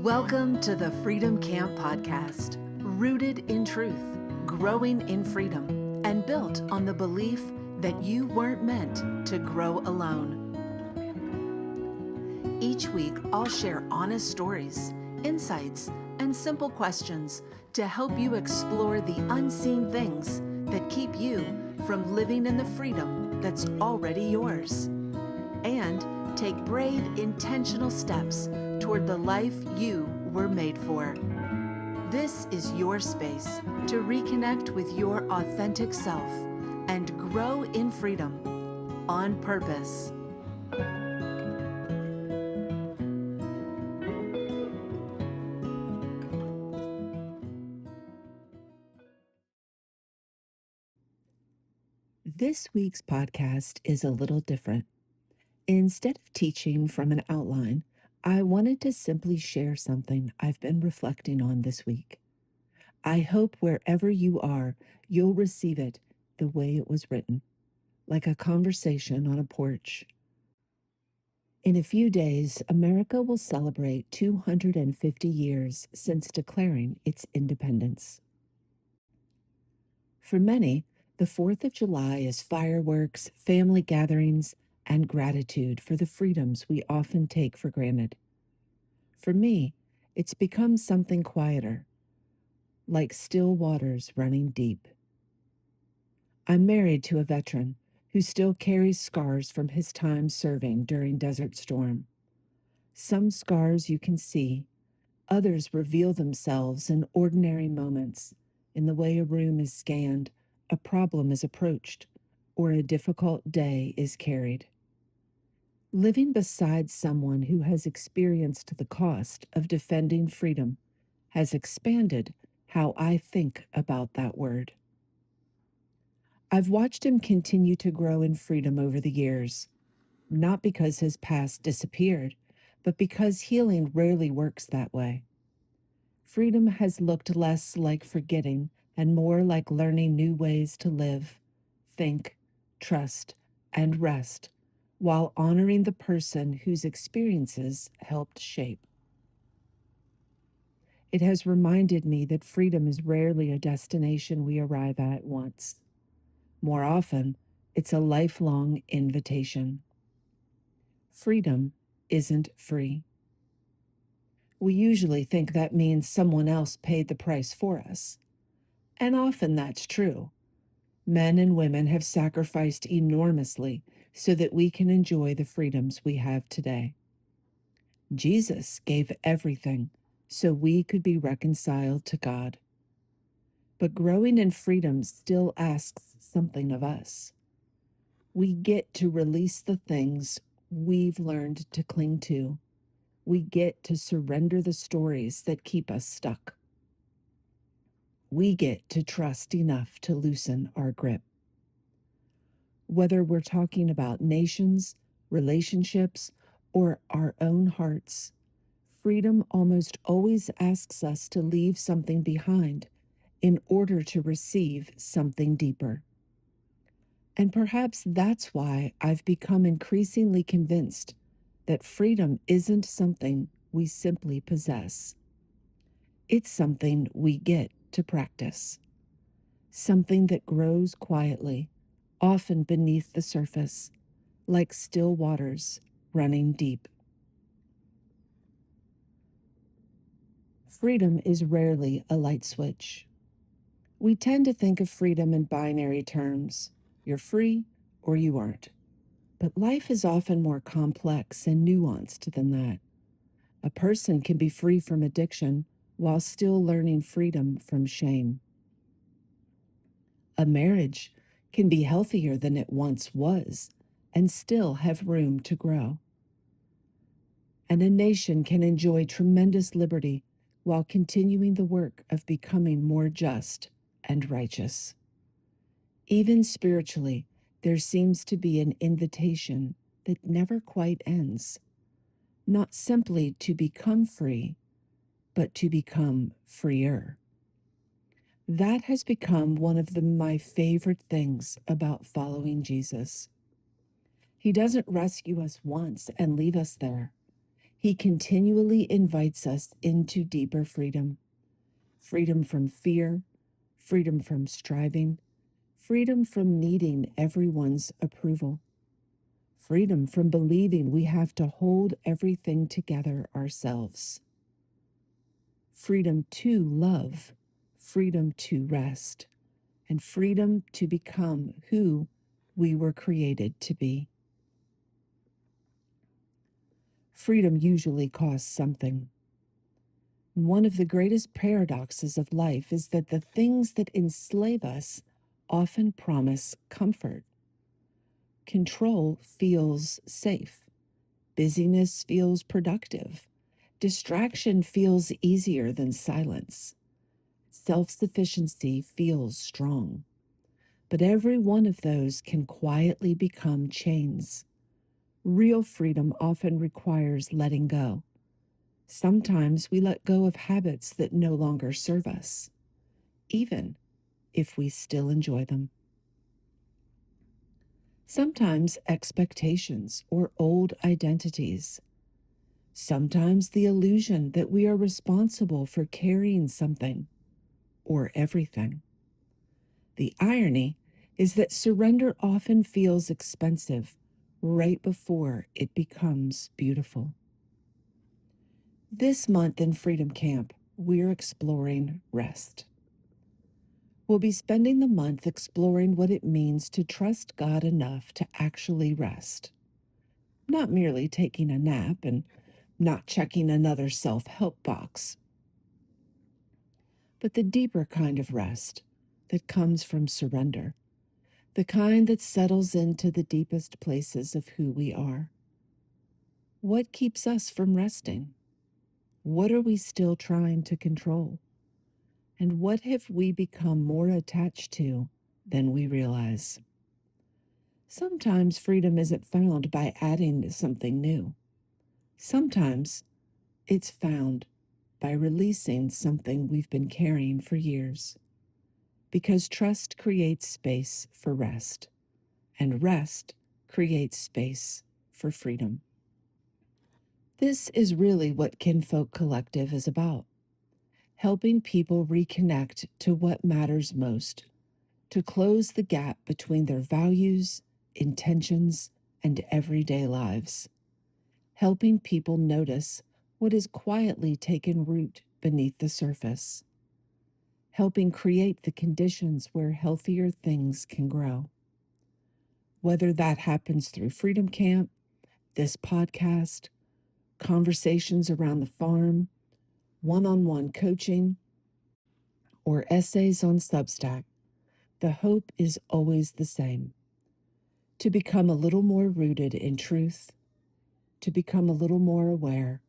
Welcome to the Freedom Camp Podcast, rooted in truth, growing in freedom, and built on the belief that you weren't meant to grow alone. Each week, I'll share honest stories, insights, and simple questions to help you explore the unseen things that keep you from living in the freedom that's already yours, and take brave, intentional steps toward the life you were made for. This is your space to reconnect with your authentic self and grow in freedom on purpose. This week's podcast is a little different. Instead of teaching from an outline, I wanted to simply share something I've been reflecting on this week. I hope wherever you are, you'll receive it the way it was written, like a conversation on a porch. In a few days, America will celebrate 250 years since declaring its independence. For many, the 4th of July is fireworks, family gatherings, and gratitude for the freedoms we often take for granted. For me, it's become something quieter, like still waters running deep. I'm married to a veteran who still carries scars from his time serving during Desert Storm. Some scars you can see, others reveal themselves in ordinary moments, in the way a room is scanned, a problem is approached, or a difficult day is carried. Living beside someone who has experienced the cost of defending freedom has expanded how I think about that word. I've watched him continue to grow in freedom over the years, not because his past disappeared, but because healing rarely works that way. Freedom has looked less like forgetting and more like learning new ways to live, think, trust, and rest, while honoring the person whose experiences helped shape. It has reminded me that freedom is rarely a destination we arrive at once. More often, it's a lifelong invitation. Freedom isn't free. We usually think that means someone else paid the price for us. And often that's true. Men and women have sacrificed enormously so that we can enjoy the freedoms we have today. Jesus gave everything so we could be reconciled to God. But growing in freedom still asks something of us. We get to release the things we've learned to cling to. We get to surrender the stories that keep us stuck. We get to trust enough to loosen our grip. Whether we're talking about nations, relationships, or our own hearts, freedom almost always asks us to leave something behind in order to receive something deeper. And perhaps that's why I've become increasingly convinced that freedom isn't something we simply possess. It's something we get to practice, something that grows quietly, often beneath the surface, like still waters running deep. Freedom is rarely a light switch. We tend to think of freedom in binary terms. You're free or you aren't. But life is often more complex and nuanced than that. A person can be free from addiction while still learning freedom from shame. A marriage can be healthier than it once was and still have room to grow. And a nation can enjoy tremendous liberty while continuing the work of becoming more just and righteous. Even spiritually, there seems to be an invitation that never quite ends, not simply to become free, but to become freer. That has become one of my favorite things about following Jesus. He doesn't rescue us once and leave us there. He continually invites us into deeper freedom. Freedom from fear, freedom from striving, freedom from needing everyone's approval, freedom from believing we have to hold everything together ourselves, freedom to love, freedom to rest, and freedom to become who we were created to be. Freedom usually costs something. One of the greatest paradoxes of life is that the things that enslave us often promise comfort. Control feels safe. Busyness feels productive. Distraction feels easier than silence. Self-sufficiency feels strong. But every one of those can quietly become chains. Real freedom often requires letting go. Sometimes we let go of habits that no longer serve us, even if we still enjoy them. Sometimes expectations or old identities. Sometimes the illusion that we are responsible for carrying something or everything. The irony is that surrender often feels expensive right before it becomes beautiful. This month in Freedom Camp, we're exploring rest. We'll be spending the month exploring what it means to trust God enough to actually rest, not merely taking a nap and not checking another self-help box, but the deeper kind of rest that comes from surrender, the kind that settles into the deepest places of who we are. What keeps us from resting? What are we still trying to control? And what have we become more attached to than we realize? Sometimes freedom isn't found by adding something new. Sometimes it's found by releasing something we've been carrying for years. Because trust creates space for rest, and rest creates space for freedom. This is really what Kinfolk Collective is about, helping people reconnect to what matters most, to close the gap between their values, intentions, and everyday lives, helping people notice what has quietly taken root beneath the surface, helping create the conditions where healthier things can grow. Whether that happens through Freedom Camp, this podcast, conversations around the farm, one-on-one coaching, or essays on Substack, the hope is always the same: to become a little more rooted in truth, to become a little more aware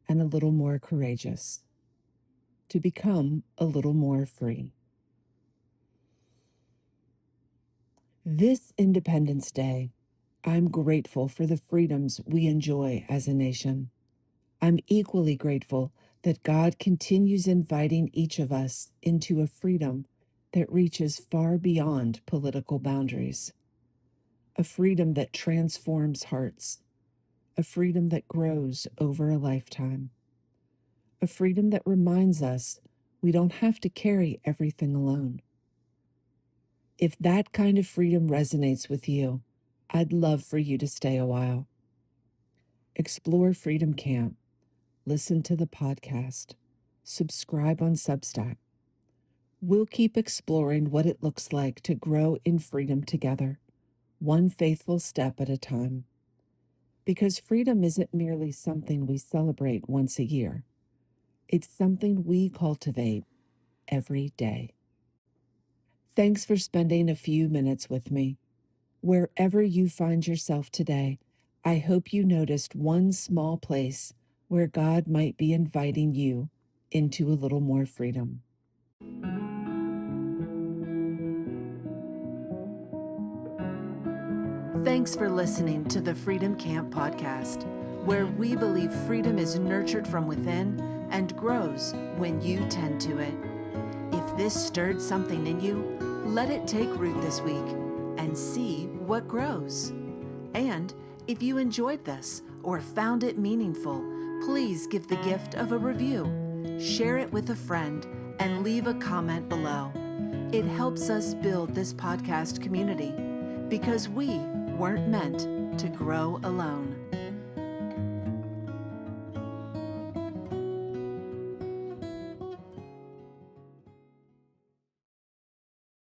and a little more courageous, to become a little more free. This Independence Day, I'm grateful for the freedoms we enjoy as a nation. I'm equally grateful that God continues inviting each of us into a freedom that reaches far beyond political boundaries, a freedom that transforms hearts, a freedom that grows over a lifetime, a freedom that reminds us we don't have to carry everything alone. If that kind of freedom resonates with you, I'd love for you to stay a while. Explore Freedom Camp, listen to the podcast, subscribe on Substack. We'll keep exploring what it looks like to grow in freedom together, one faithful step at a time. Because freedom isn't merely something we celebrate once a year. It's something we cultivate every day. Thanks for spending a few minutes with me. Wherever you find yourself today, I hope you noticed one small place where God might be inviting you into a little more freedom. Thanks for listening to the Freedom Camp podcast, where we believe freedom is nurtured from within and grows when you tend to it. If this stirred something in you, let it take root this week and see what grows. And if you enjoyed this or found it meaningful, Please give the gift of a review, share it with a friend, and leave a comment below. It helps us build this podcast community because we weren't meant to grow alone.